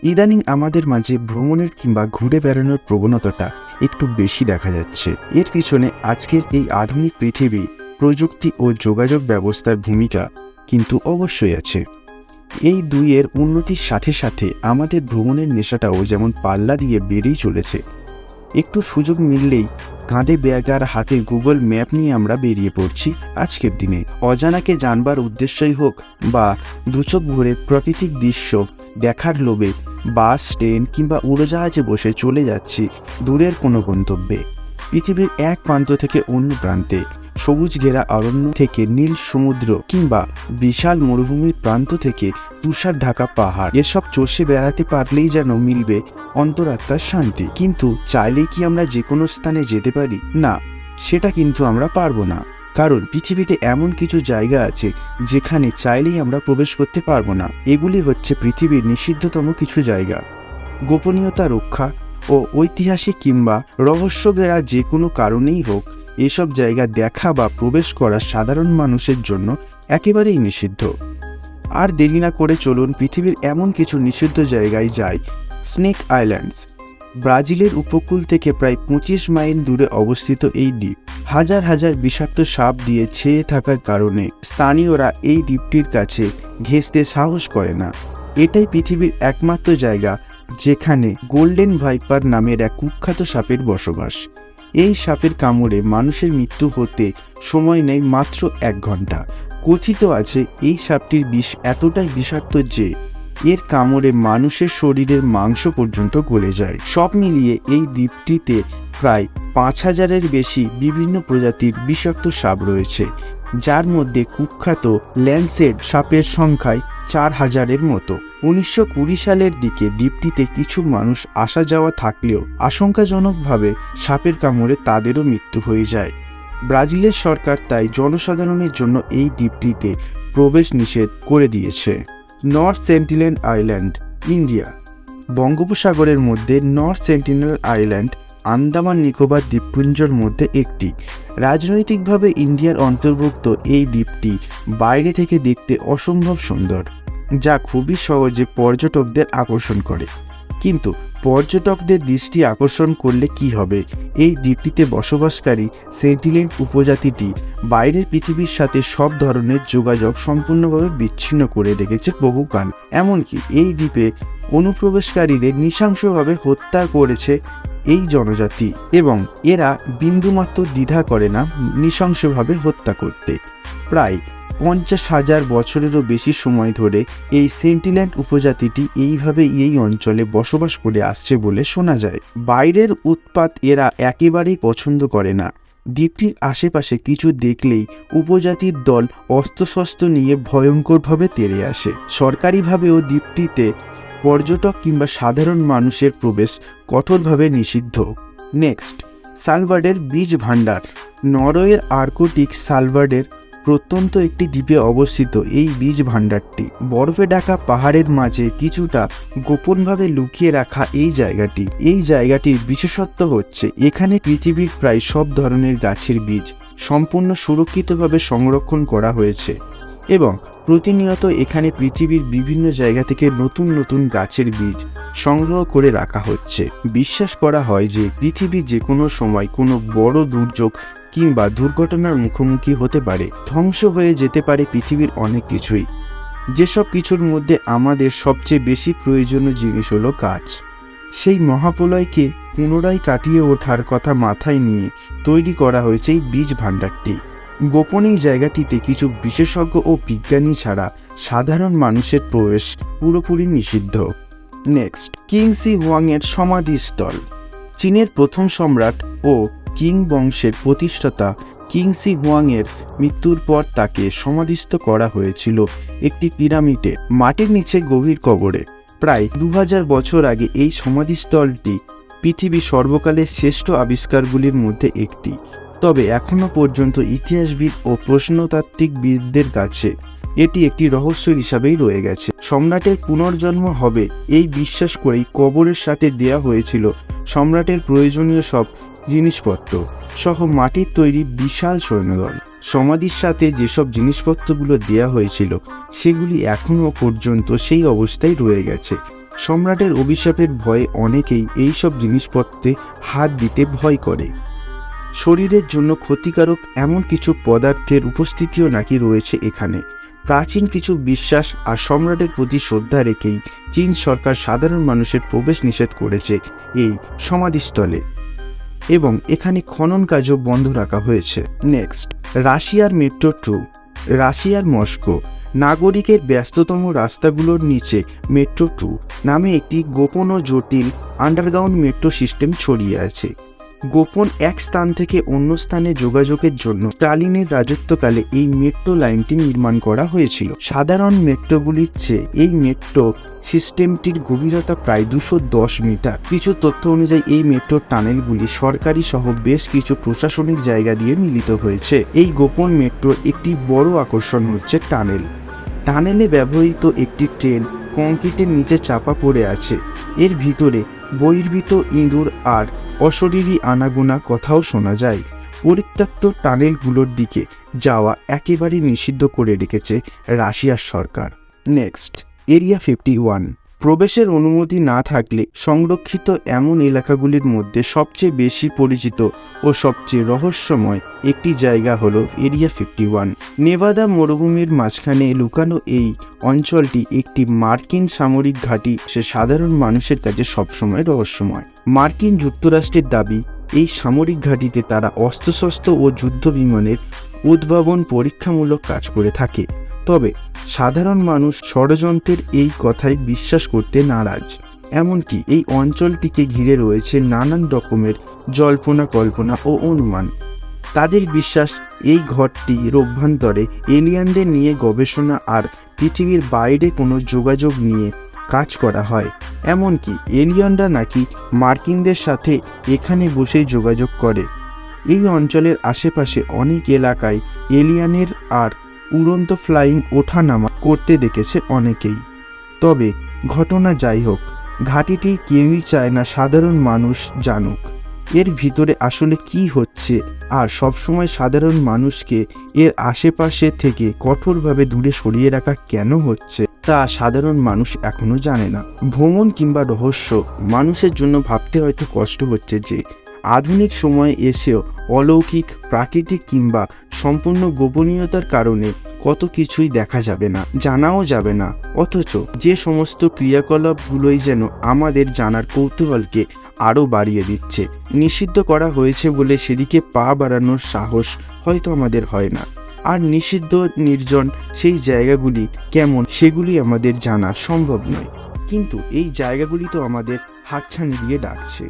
ইদানিং আমাদের মাঝে ভ্রমণের কিংবা ঘুরে বেড়ানোর প্রবণতাটা একটু বেশি দেখা যাচ্ছে। এর পিছনে আজকের এই আধুনিক পৃথিবী, প্রযুক্তি ও যোগাযোগ ব্যবস্থার ভূমিকা কিন্তু অবশ্যই আছে। এই দুইয়ের উন্নতির সাথে সাথে আমাদের ভ্রমণের নেশাটাও যেমন পাল্লা দিয়ে বেড়েই চলেছে। একটু সুযোগ মিললেই কাঁধে ব্যাগ আর হাতে গুগল ম্যাপ নিয়ে আমরা বেরিয়ে পড়ছি আজকের দিনে। অজানাকে জানবার উদ্দেশ্যই হোক বা দুচোখ ভরে প্রাকৃতিক দৃশ্য দেখার লোভে বাস, ট্রেন কিংবা উড়োজাহাজে বসে চলে যাচ্ছি দূরের কোনো গন্তব্যে। পৃথিবীর এক প্রান্ত থেকে অন্য প্রান্তে, সবুজ ঘেরা অরণ্য থেকে নীল সমুদ্র কিংবা বিশাল মরুভূমির প্রান্ত থেকে তুষার ঢাকা পাহাড়, এসব চষে বেড়াতে পারলেই যেন মিলবে অন্তরাত্মার শান্তি। কিন্তু চাইলেই কি আমরা যে কোনো স্থানে যেতে পারি? না, সেটা কিন্তু আমরা পারবো না। কারণ পৃথিবীতে এমন কিছু জায়গা আছে যেখানে চাইলেই আমরা প্রবেশ করতে পারবো না। এগুলি হচ্ছে পৃথিবীর নিষিদ্ধতম কিছু জায়গা। গোপনীয়তা রক্ষা ও ঐতিহাসিক কিংবা রহস্য ঘেরা যে কোনো কারণেই হোক, এসব জায়গা দেখা বা প্রবেশ করা সাধারণ মানুষের জন্য একেবারেই নিষিদ্ধ। আর দেরি না করে চলুন পৃথিবীর এমন কিছু নিষিদ্ধ জায়গায় যাই। স্নেক আইল্যান্ডস, ব্রাজিলের উপকূল থেকে প্রায় 25 মাইল দূরে অবস্থিত এই দ্বীপ হাজার হাজার বিষাক্ত সাপ দিয়ে ছেয়ে থাকার কারণে স্থানীয়রা এই দ্বীপটির কাছে ঘেঁষতে সাহস করে না। এটাই পৃথিবীর একমাত্র জায়গা যেখানে গোল্ডেন ভাইপার নামের এক কুখ্যাত সাপের বসবাস। এই সাপের কামড়ে মানুষের মৃত্যু হতে সময় নেই মাত্র 1 ঘন্টা। কথিত আছে এই সাপটির বিষ এতটাই বিষাক্ত যে এর কামড়ে মানুষের শরীরের মাংস পর্যন্ত গলে যায়। সব মিলিয়ে এই দ্বীপটিতে প্রায় 5000-এর বেশি বিভিন্ন প্রজাতির বিষাক্ত সাপ রয়েছে, যার মধ্যে কুখ্যাত ল্যান্সেট সাপের সংখ্যায় 4000-এর মতো। 1920 সালের দিকে দ্বীপটিতে কিছু মানুষ আসা যাওয়া থাকলেও আশঙ্কাজনকভাবে সাপের কামড়ে তাদেরও মৃত্যু হয়ে যায়। ব্রাজিলের সরকার তাই জনসাধারণের জন্য এই দ্বীপটিতে প্রবেশ নিষেধ করে দিয়েছে। North sentinel island, India. বঙ্গোপসাগরের মধ্যে north sentinel island Andaman Nicobar দ্বীপপুঞ্জের মধ্যে একটি। রাজনৈতিকভাবে ইন্ডিয়ার অন্তর্ভুক্ত এই দ্বীপটি বাইরে থেকে দেখতে অসম্ভব সুন্দর, যা খুবই সহজে পর্যটকদের আকর্ষণ করে। কিন্তু পর্যটকদের দৃষ্টি আকর্ষণ করলে কি হবে? এই দ্বীপটিতে বসবাসকারী সেন্টিনেল উপজাতিটি বাইরের পৃথিবীর সাথে সব ধরনের যোগাযোগ সম্পূর্ণভাবে বিচ্ছিন্ন করে রেখেছে বহুকাল। এমনকি এই দ্বীপে অনুপ্রবেশকারীদের নৃশংসভাবে হত্যা করেছে এই জনজাতি, এবং এরা বিন্দুমাত্র দ্বিধা করে না নৃশংসভাবে হত্যা করতে। প্রায় 50,000 বছরেরও বেশি সময় ধরে এই সেন্টিনেল উপজাতিটি এইভাবে এই অঞ্চলে বসবাস করে আসছে বলে শোনা যায়। বাইরের উৎপাত এরা একেবারেই পছন্দ করে না। দ্বীপটির আশেপাশে কিছু দেখলেই উপজাতির দল অস্ত্রশস্ত্র নিয়ে ভয়ঙ্করভাবে তেড়ে আসে। সরকারিভাবেও দ্বীপটিতে পর্যটক কিংবা সাধারণ মানুষের প্রবেশ কঠোরভাবে নিষিদ্ধ। নেক্সট, সালভাডোর বীজ ভাণ্ডার। নরওয়ের আর্কটিক সালভাডোর প্রত্যন্ত একটি দ্বীপে অবস্থিত এই বীজ ভাণ্ডারটি বরফে ঢাকা পাহাড়ের মাঝে কিছুটা গোপনভাবে লুকিয়ে রাখা এই জায়গাটির বিশেষত্ব হচ্ছে এখানে পৃথিবীর প্রায় সব ধরনের গাছের বীজ সম্পূর্ণ সুরক্ষিতভাবে সংরক্ষণ করা হয়েছে, এবং প্রতিনিয়ত এখানে পৃথিবীর বিভিন্ন জায়গা থেকে নতুন নতুন গাছের বীজ সংগ্রহ করে রাখা হচ্ছে। বিশ্বাস করা হয় যে পৃথিবী যে কোনো সময় কোনো বড় দুর্যোগ কিংবা দুর্ঘটনার মুখোমুখি হতে পারে, ধ্বংস হয়ে যেতে পারে পৃথিবীর অনেক কিছুই। যেসব কিছুর মধ্যে আমাদের সবচেয়ে বেশি প্রয়োজনীয় জিনিস হলো গাছ। সেই মহাপ্রলয়কে পুনরায় কাটিয়ে ওঠার কথা মাথায় নিয়ে তৈরি করা হয়েছে এই বীজ ভাণ্ডারটি। গোপন এই জায়গাটিতে কিছু বিশেষজ্ঞ ও বিজ্ঞানী ছাড়া সাধারণ মানুষের প্রবেশ পুরোপুরি নিষিদ্ধ। নেক্সট, কিং শি হুয়াংয়ের সমাধিস্থল। চীনের প্রথম সম্রাট ও কিং বংশের প্রতিষ্ঠাতা কিং শি হুয়াংয়ের মৃত্যুর পর তাকে সমাধিস্থ করা হয়েছিল একটি পিরামিডে মাটির নিচে গভীর কবরে। প্রায় 2000 বছর আগে এই সমাধিস্থলটি পৃথিবীর সর্বকালের শ্রেষ্ঠ আবিষ্কারগুলির মধ্যে একটি। তবে এখনও পর্যন্ত ইতিহাসবিদ ও প্রত্নতাত্ত্বিকবিদদের কাছে এটি একটি রহস্য হিসাবেই রয়ে গেছে। সম্রাটের পুনর্জন্ম হবে এই বিশ্বাস করেই কবরের সাথে দেয়া হয়েছিল সম্রাটের প্রয়োজনীয় সব জিনিসপত্র সহ মাটির তৈরি বিশাল সৈন্যদল। সমাধির সাথে যেসব জিনিসপত্রগুলো দেয়া হয়েছিল সেগুলি এখনও পর্যন্ত সেই অবস্থায় রয়ে গেছে। সম্রাটের অভিশাপের ভয়ে অনেকেই এইসব জিনিসপত্রে হাত দিতে ভয় করে। শরীরের জন্য ক্ষতিকারক এমন কিছু পদার্থের উপস্থিতিও নাকি রয়েছে এখানে। প্রাচীন কিছু বিশ্বাস আর সম্রাটের প্রতি শ্রদ্ধা রেখেই চীন সরকার সাধারণ মানুষের প্রবেশ নিষেধ করেছে এই সমাধিস্থলে, এবং এখানে খনন কাজও বন্ধ রাখা হয়েছে। নেক্সট, রাশিয়ার মেট্রো 2। রাশিয়ার মস্কো নাগরিকের ব্যস্ততম রাস্তাগুলোর নিচে মেট্রো 2 নামে একটি গোপন ও জটিল আন্ডারগ্রাউন্ড মেট্রো সিস্টেম ছড়িয়ে আছে। গোপন এক স্থান থেকে অন্য স্থানে যোগাযোগের জন্য স্টালিনের রাজত্বকালে এই মেট্রো লাইনটি নির্মাণ করা হয়েছিল। সাধারণ মেট্রোগুলির চেয়ে এই মেট্রো সিস্টেমটির গভীরতা প্রায় 210 মিটার। কিছু তথ্য অনুযায়ী এই মেট্রো টানেলগুলি সরকারি সহ বেশ কিছু প্রশাসনিক জায়গা দিয়ে মিলিত হয়েছে। এই গোপন মেট্রোর একটি বড় আকর্ষণ হচ্ছে টানেল। টানেলে ব্যবহৃত একটি ট্রেন কংক্রিটের নিচে চাপা পড়ে আছে। এর ভিতরে বহির্ভূত ইঁদুর আর অশরীরী আনাগোনা কথাও শোনা যায়। পরিত্যক্ত টানেলগুলোর দিকে যাওয়া একেবারেই নিষিদ্ধ করে রেখেছে রাশিয়ার সরকার। Next, area 51। প্রবেশের অনুমতি না থাকলে সংরক্ষিত এমন এলাকাগুলির মধ্যে সবচেয়ে বেশি পরিচিত ও সবচেয়ে রহস্যময় একটি জায়গা হলো এরিয়া 51। নেভাদা মরুভূমির মাঝখানে লুকানো এই অঞ্চলটি একটি মার্কিন সামরিক ঘাঁটি। সে সাধারণ মানুষের কাছে সবসময় রহস্যময়। মার্কিন যুক্তরাষ্ট্রের দাবি, এই সামরিক ঘাঁটিতে তারা অস্ত্রশস্ত্র ও যুদ্ধ বিমানের উদ্ভাবন পরীক্ষামূলক কাজ করে থাকে। তবে সাধারণ মানুষ ষড়যন্ত্রের এই কথায় বিশ্বাস করতে নারাজ। এমনকি এই অঞ্চলটিকে ঘিরে রয়েছে নানান রকমের জল্পনা কল্পনা ও অনুমান। তাদের বিশ্বাস, এই ঘরটির অভ্যন্তরে এলিয়ানদের নিয়ে গবেষণা আর পৃথিবীর বাইরে কোনো যোগাযোগ নিয়ে কাজ করা হয়। এমনকি এলিয়ানরা নাকি মার্কিনদের সাথে এখানে বসেই যোগাযোগ করে। এই অঞ্চলের আশেপাশে অনেক এলাকায় এলিয়ানের আর উড়ন্ত ফ্লাইং ওঠানামা করতে দেখেছে অনেকেই। তবে ঘটনা যাই হোক, ঘাঁটিটি কেউই চায় না সাধারণ মানুষ জানুক এর ভিতরে আসলে কি হচ্ছে, আর সবসময় সাধারণ মানুষকে এর আশেপাশে থেকে কঠোরভাবে দূরে সরিয়ে রাখা কেন হচ্ছে তা সাধারণ মানুষ এখনো জানে না। ভ্রমণ কিংবা রহস্য মানুষের জন্য ভাবতে হয়তো কষ্ট হচ্ছে যে আধুনিক সময়ে এসেও অলৌকিক, প্রাকৃতিক কিংবা সম্পূর্ণ গোপনীয়তার কারণে কত কিছুই দেখা যাবে না, জানাও যাবে না। অথচ যে সমস্ত ক্রিয়াকলাপগুলোই যেন আমাদের জানার কৌতূহলকে আরও বাড়িয়ে দিচ্ছে। নিষিদ্ধ করা হয়েছে বলে সেদিকে পা বাড়ানোর সাহস হয়তো আমাদের হয় না। আর নিষিদ্ধ নির্জন সেই জায়গাগুলি কেমন সেগুলি আমাদের জানা সম্ভব নয়, কিন্তু এই জায়গাগুলি তো আমাদের হাতছানি দিয়ে ডাকছে।